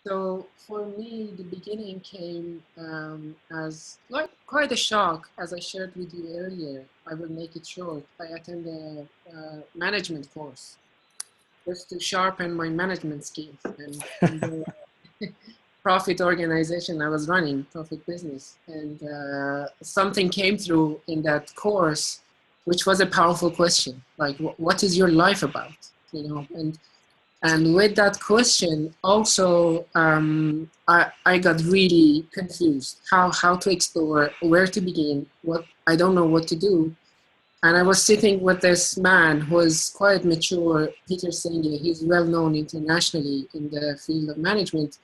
So for me, the beginning came as like quite a shock, as I shared with you earlier. I will make it short. I attended a management course just to sharpen my management skills and from the profit organization I was running, profit business. And something came through in that course, which was a powerful question, like, what is your life about? You know, and with that question, also, I got really confused how to explore, where to begin, what I don't know what to do. And I was sitting with this man who is quite mature, Peter Senge. He's well known internationally in the field of management.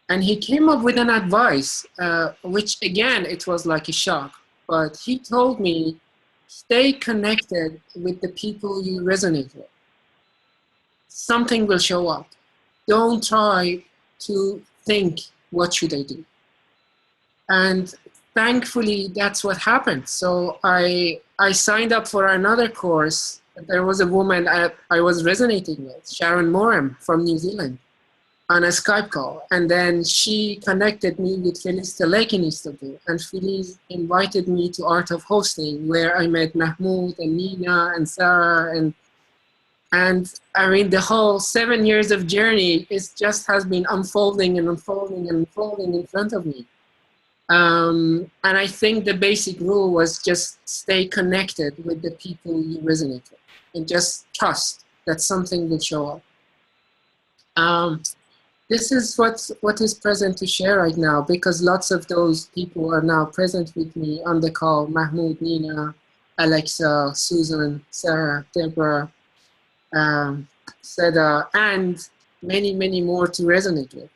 And he came up with an advice, which again, it was like a shock. But he told me, stay connected with the people you resonate with. Something will show up. Don't try to think, what should I do? And thankfully, that's what happened. So I signed up for another course. There was a woman I was resonating with, Sharon Moram from New Zealand, on a Skype call. And then she connected me with Feliz Telek in Istanbul. And Feliz invited me to Art of Hosting, where I met Mahmoud and Nina and Sarah. And I mean, the whole 7 years of journey just has been unfolding and unfolding and unfolding in front of me. And I think the basic rule was just stay connected with the people you resonate with and just trust that something will show up. This is what is present to share right now, because lots of those people are now present with me on the call: Mahmoud, Nina, Alexa, Susan, Sarah, Deborah, Seda, and many, many more to resonate with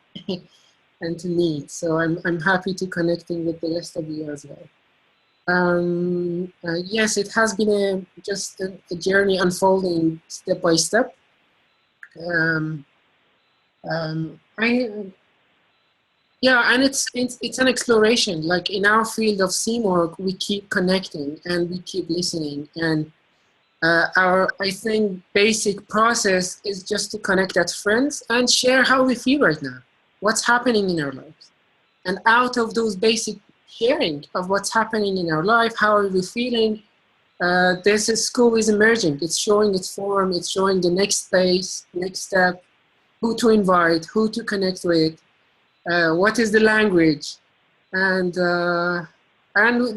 and to meet. So I'm happy to connecting with the rest of you as well. Yes, it has been just a journey unfolding step by step. Yeah, and it's an exploration. Like in our field of CMORG, we keep connecting and we keep listening. And I think, basic process is just to connect as friends and share how we feel right now, what's happening in our lives. And out of those basic sharing of what's happening in our life, how are we feeling, this school is emerging. It's showing its form. It's showing the next phase, next step, who to invite, who to connect with, what is the language. And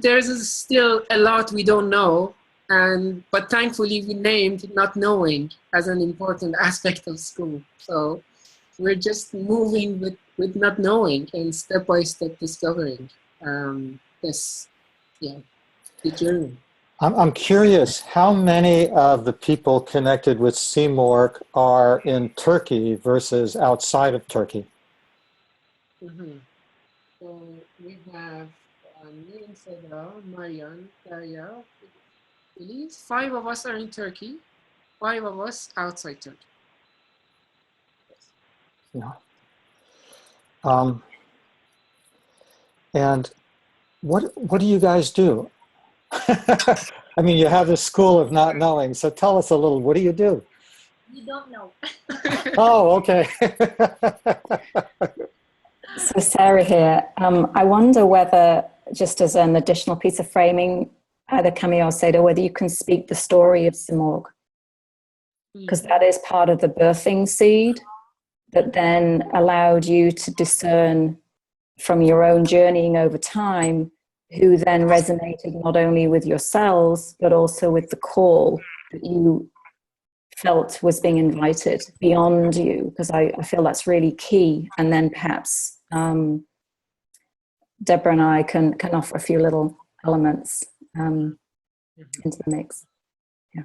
there's still a lot we don't know. But thankfully, we named not knowing as an important aspect of school. So we're just moving with not knowing and step-by-step discovering the journey. I'm curious, how many of the people connected with CMORG are in Turkey versus outside of Turkey? Mm-hmm. So we have Nilin, Seda, Marian, Daria, Elise. 5 of us are in Turkey, 5 of us outside Turkey. Yeah. And what do you guys do? I mean, you have this school of not knowing, so tell us a little, what do you do? We don't know. Oh, okay. So Sarah here. I wonder whether, just as an additional piece of framing, either Camille or Seda, whether you can speak the story of CMORG, because that is part of the birthing seed that then allowed you to discern from your own journeying over time who then resonated not only with yourselves, but also with the call that you felt was being invited beyond you, because I feel that's really key. And then perhaps Deborah and I can offer a few little elements into the mix. Yeah.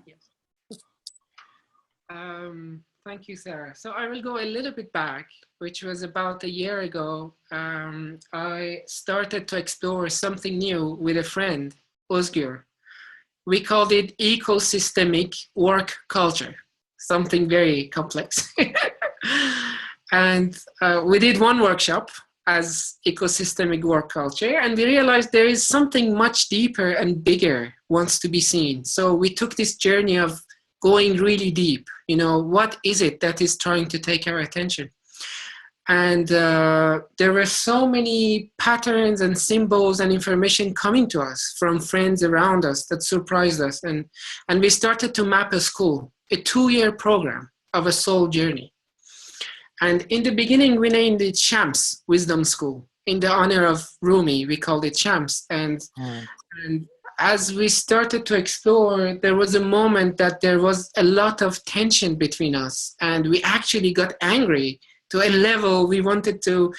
Thank you, Sarah. So I will go a little bit back, which was about a year ago. I started to explore something new with a friend, Özgür. We called it ecosystemic work culture, something very complex. And we did one workshop as ecosystemic work culture, and we realized there is something much deeper and bigger wants to be seen. So we took this journey of going really deep. You know, what is it that is trying to take our attention? And there were so many patterns and symbols and information coming to us from friends around us that surprised us. And we started to map a school, a 2-year program of a soul journey. And in the beginning, we named it Shams Wisdom School. In the honor of Rumi, we called it Shams. And as we started to explore, there was a moment that there was a lot of tension between us. And we actually got angry to a level we wanted to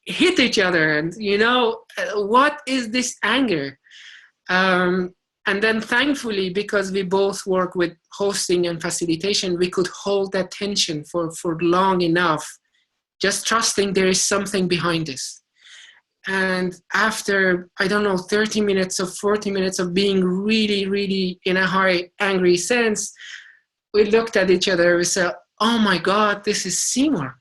hit each other. And, you know, what is this anger? And then thankfully, because we both work with hosting and facilitation, we could hold that tension for long enough, just trusting there is something behind this. And after, I don't know, 30 minutes or 40 minutes of being really, really in a high, angry sense, we looked at each other, we said, oh my God, this is Seymour.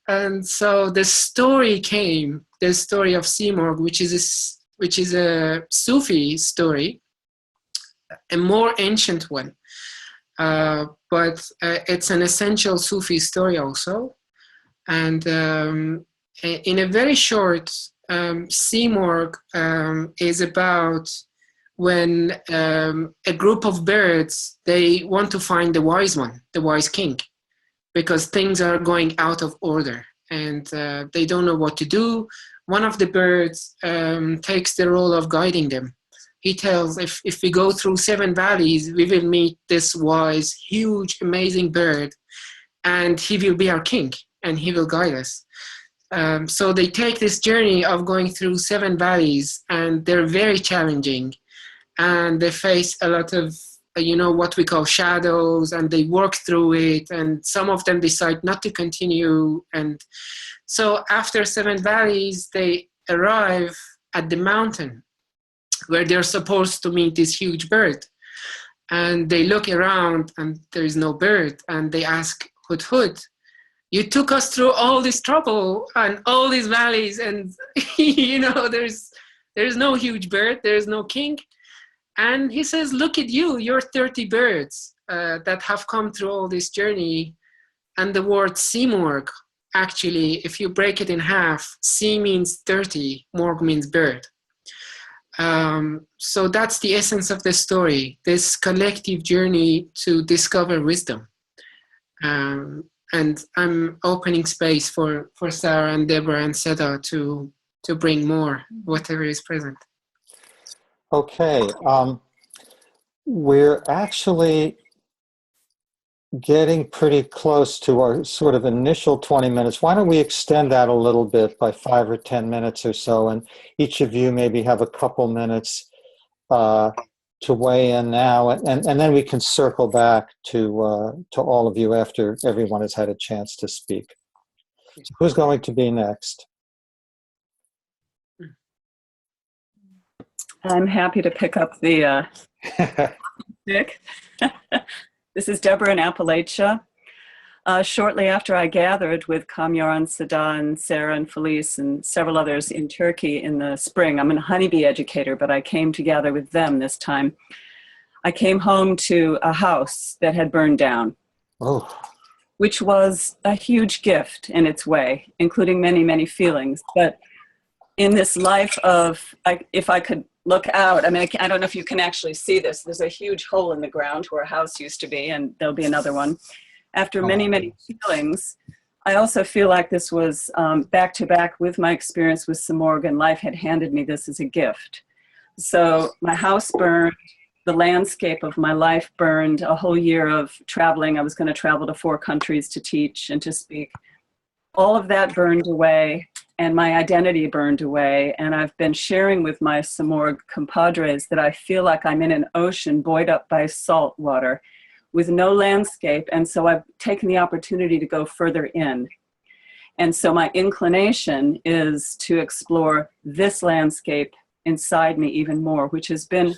And so the story came, the story of Seymour, which is a Sufi story, a more ancient one, but it's an essential Sufi story also. And in a very short, Seymour is about when a group of birds, they want to find the wise one, the wise king, because things are going out of order and they don't know what to do. One of the birds takes the role of guiding them. He tells, if we go through 7 valleys, we will meet this wise, huge, amazing bird, and he will be our king, and he will guide us. So they take this journey of going through 7 valleys, and they're very challenging. And they face a lot of, you know, what we call shadows, and they work through it, and some of them decide not to continue. And so after 7 valleys, they arrive at the mountain where they're supposed to meet this huge bird. And they look around and there is no bird. And they ask Hudhud, you took us through all this trouble and all these valleys, and you know, there's no huge bird, there's no king. And he says, look at you, you're 30 birds that have come through all this journey. And the word Seymour, actually, if you break it in half, C means 30, Morg means bird. So that's the essence of the story, this collective journey to discover wisdom. And I'm opening space for Sarah and Deborah and Seda to bring more, whatever is present. Okay, we're actually getting pretty close to our sort of initial 20 minutes. Why don't we extend that a little bit by 5 or 10 minutes or so, and each of you maybe have a couple minutes to weigh in now, and then we can circle back to all of you after everyone has had a chance to speak. So who's going to be next? I'm happy to pick up the stick. This is Deborah in Appalachia. Shortly after I gathered with Kamyar and Seda and Sarah and Felice and several others in Turkey in the spring, I'm a honeybee educator, but I came to gather with them this time. I came home to a house that had burned down, which was a huge gift in its way, including many, many feelings. But in this life of, if I could look out, I mean, I don't know if you can actually see this. There's a huge hole in the ground where a house used to be, and there'll be another one. After many, many feelings, I also feel like this was back to back with my experience with Samorg, and life had handed me this as a gift. So my house burned, the landscape of my life burned, a whole year of traveling. I was going to travel to 4 countries to teach and to speak. All of that burned away, and my identity burned away. And I've been sharing with my Samorg compadres that I feel like I'm in an ocean buoyed up by salt water with no landscape. And so I've taken the opportunity to go further in. And so my inclination is to explore this landscape inside me even more, which has been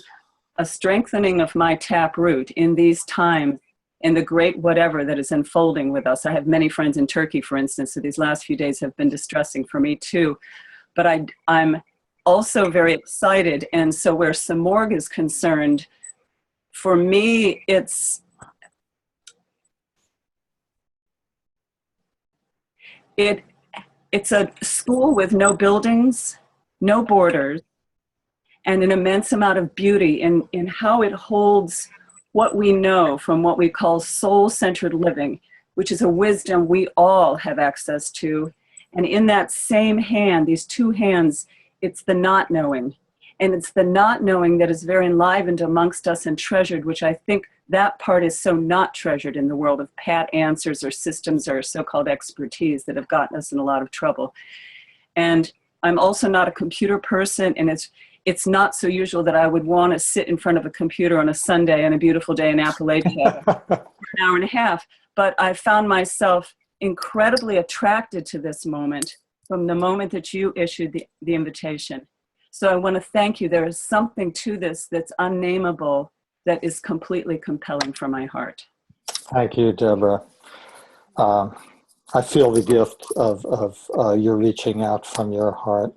a strengthening of my taproot in these times, in the great whatever that is unfolding with us. I have many friends in Turkey, for instance, so these last few days have been distressing for me too. But I'm also very excited. And so where Samorg is concerned, for me, It's a school with no buildings, no borders, and an immense amount of beauty in how it holds what we know from what we call soul-centered living, which is a wisdom we all have access to. And in that same hand, these two hands, it's the not knowing. And it's the not knowing that is very enlivened amongst us and treasured, which I think that part is so not treasured in the world of pat answers or systems or so-called expertise that have gotten us in a lot of trouble. And I'm also not a computer person, and it's not so usual that I would want to sit in front of a computer on a Sunday on a beautiful day in Appalachia for an hour and a half. But I found myself incredibly attracted to this moment from the moment that you issued the invitation. So I want to thank you. There is something to this that's unnameable that is completely compelling for my heart. Thank you, Deborah. I feel the gift of your reaching out from your heart.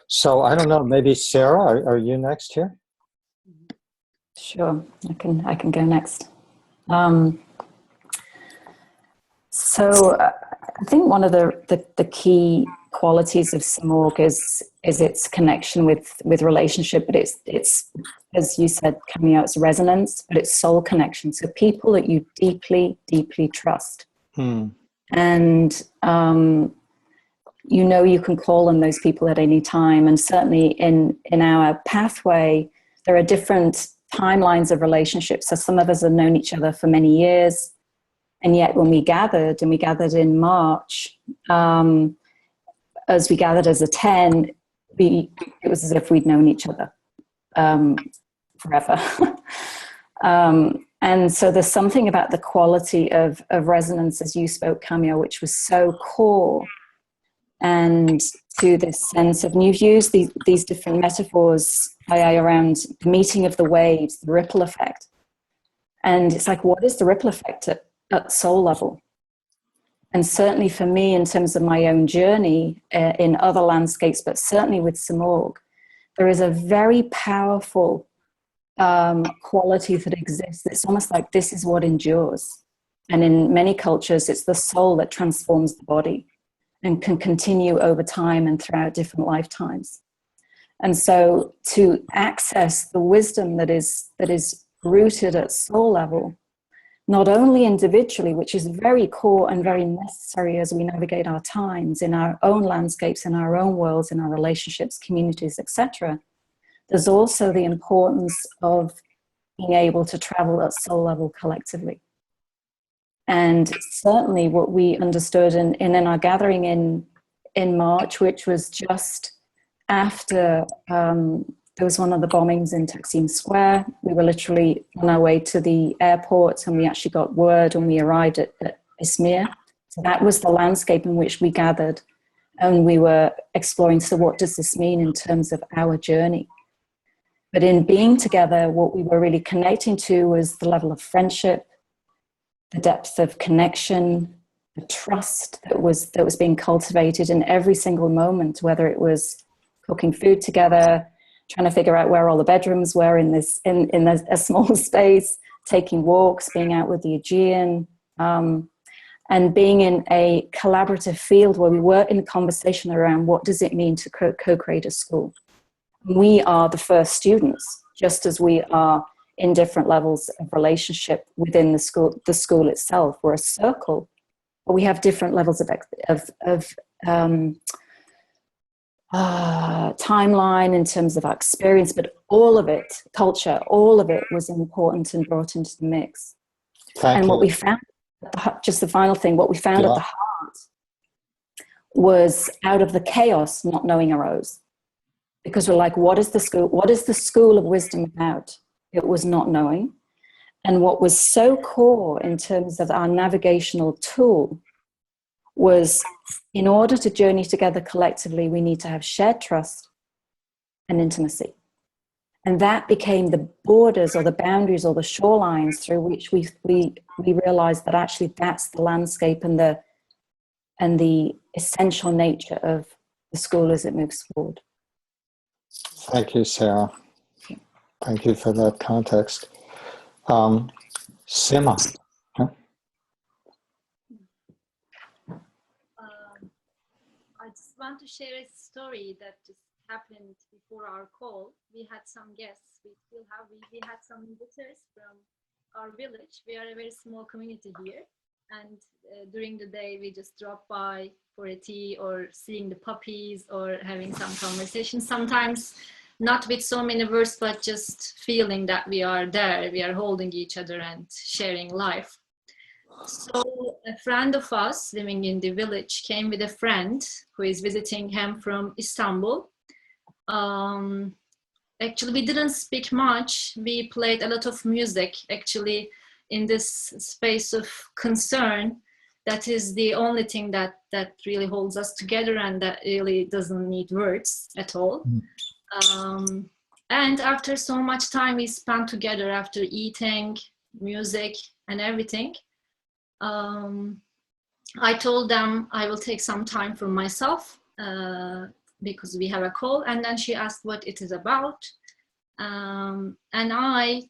So I don't know, maybe Sarah, are you next here? Sure, I can go next. I think one of the key qualities of Samorg is its connection with relationship, but it's as you said, Camille, it's resonance, but it's soul connection. So people that you deeply, deeply trust. And you know you can call on those people at any time. And certainly in our pathway, there are different timelines of relationships. So some of us have known each other for many years. And yet when we gathered, in March, as we gathered as a 10, it was as if we'd known each other forever. And so there's something about the quality of resonance, as you spoke, Camille, which was so core. And to this sense of, and you've used these different metaphors around the meeting of the waves, the ripple effect. And it's like, what is the ripple effect at soul level? And certainly for me, in terms of my own journey in other landscapes, but certainly with Samorg, there is a very powerful quality that exists. It's almost like this is what endures. And in many cultures, it's the soul that transforms the body and can continue over time and throughout different lifetimes. And so to access the wisdom that is rooted at soul level, not only individually, which is very core and very necessary as we navigate our times in our own landscapes, in our own worlds, in our relationships, communities, etc. There's also the importance of being able to travel at soul level collectively. And certainly what we understood in our gathering in March, which was just after there was one of the bombings in Taksim Square. We were literally on our way to the airport, and we actually got word when we arrived at Izmir. So that was the landscape in which we gathered, and we were exploring, so what does this mean in terms of our journey? But in being together, what we were really connecting to was the level of friendship, the depth of connection, the trust that was being cultivated in every single moment, whether it was cooking food together, trying to figure out where all the bedrooms were in a small space, taking walks, being out with the Aegean, and being in a collaborative field where we were in conversation around what does it mean to co-create a school. We are the first students, just as we are in different levels of relationship within the school itself. We're a circle, but we have different levels of timeline in terms of our experience, but all of it, culture, all of it was important and brought into the mix. Thank you. What we found, just the final thing, what we found at the heart was out of the chaos, not knowing arose. Because we're like, what is the school of wisdom about? It was not knowing. And what was so core in terms of our navigational tool was, in order to journey together collectively, we need to have shared trust and intimacy. And that became the borders or the boundaries or the shorelines through which we realized that actually that's the landscape and the essential nature of the school as it moves forward. Thank you, Sarah. Thank you for that context. Sima. Huh? want to share a story that just happened before our call. We had some guests. We still have. We had some visitors from our village. We are a very small community here, and during the day we just drop by for a tea or seeing the puppies or having some conversation. Sometimes not with so many words, but just feeling that we are there. We are holding each other and sharing life. So a friend of us living in the village came with a friend who is visiting him from Istanbul. Actually, we didn't speak much. We played a lot of music, actually, in this space of concern. That is the only thing that really holds us together, and that really doesn't need words at all. And after so much time we spent together, after eating, music, and everything, I told them I will take some time for myself because we have a call. And then she asked what it is about. And I,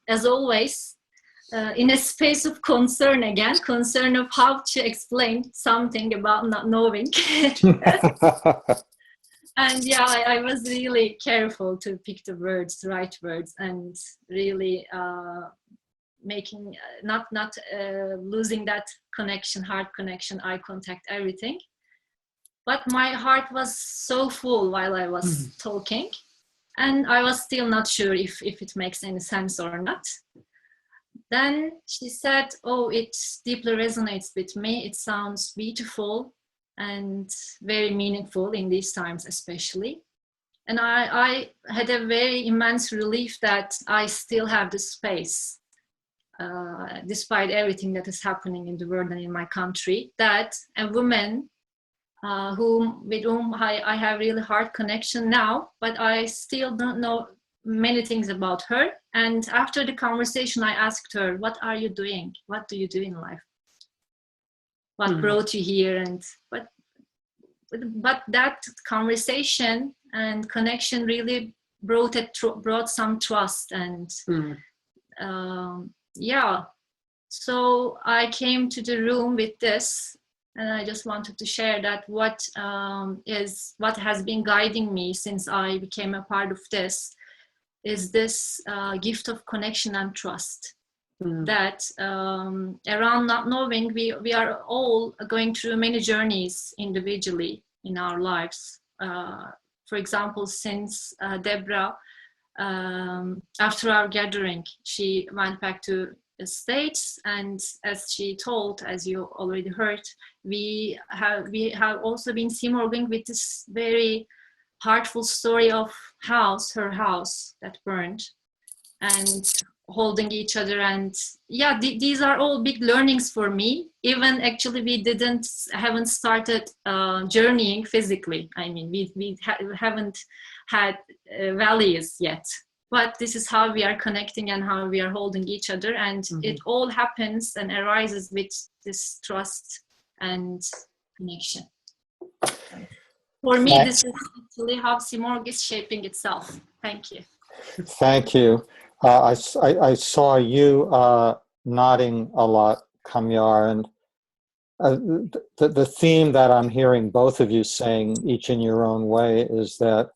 as always, in a space of concern again, concern of how to explain something about not knowing. And yeah, I was really careful to pick the words, the right words, and really making not losing that connection, heart connection, eye contact, everything. But my heart was so full while I was talking, and I was still not sure if it makes any sense or not. Then she said, oh, it deeply resonates with me. It sounds beautiful and very meaningful in these times especially. And I had a very immense relief that I still have the space, despite everything that is happening in the world and in my country, that a woman with whom I have really hard connection now, but I still don't know many things about her. And after the conversation, I asked her, what are you doing? What do you do in life? What brought you here? And but that conversation and connection really brought some trust. And yeah, so I came to the room with this, and I just wanted to share that what has been guiding me since I became a part of this is this gift of connection and trust. That around not knowing, we are all going through many journeys individually in our lives. For example, since Deborah, after our gathering, she went back to the States, and as she told, as you already heard, we have also been simorging with this very heartful story of her house that burned, and holding each other. And yeah, these are all big learnings for me. Even actually we haven't started journeying physically. I mean, we haven't had values yet, but this is how we are connecting and how we are holding each other. And it all happens and arises with this trust and connection. For me, this is actually how Simorg is shaping itself. Thank you. Thank you. I saw you nodding a lot, Kamyar, and the theme that I'm hearing both of you saying, each in your own way, is that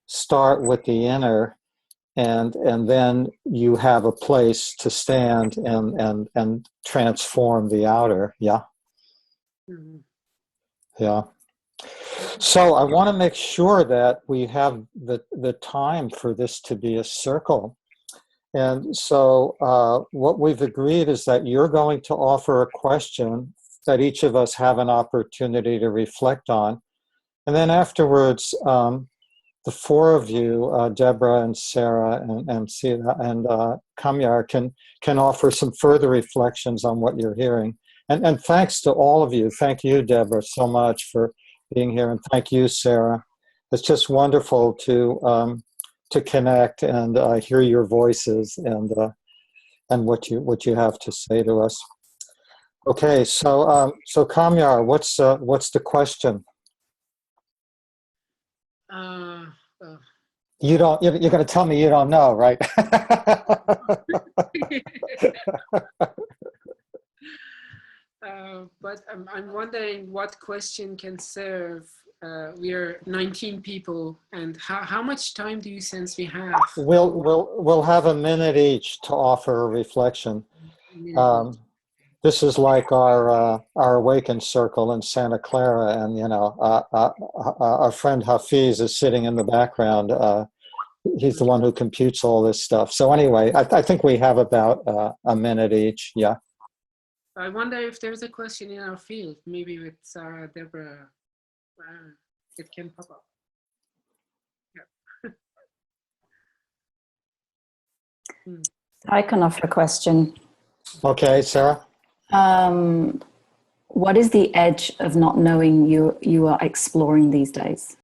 start with the inner, and then you have a place to stand and transform the outer. Yeah. Yeah. So I want to make sure that we have the time for this to be a circle. And so what we've agreed is that you're going to offer a question that each of us have an opportunity to reflect on. And then afterwards, the four of you, Deborah and Sarah and Sita and Kamyar, can offer some further reflections on what you're hearing. And thanks to all of you. Thank you, Deborah, so much for being here, and thank you, Sarah. It's just wonderful to connect and hear your voices and what you have to say to us. Okay, so Kamyar, what's the question? You're going to tell me you don't know, right? But I'm wondering what question can serve. We are 19 people, and how much time do you sense we have? We'll have a minute each to offer a reflection. This is like our awakened circle in Santa Clara, and you know, our friend Hafiz is sitting in the background. He's the one who computes all this stuff. So anyway, I think we have about a minute each. Yeah. I wonder if there's a question in our field, maybe with Sarah, Deborah. It can pop up. Yeah. I can offer a question. Okay, Sarah. What is the edge of not knowing you are exploring these days?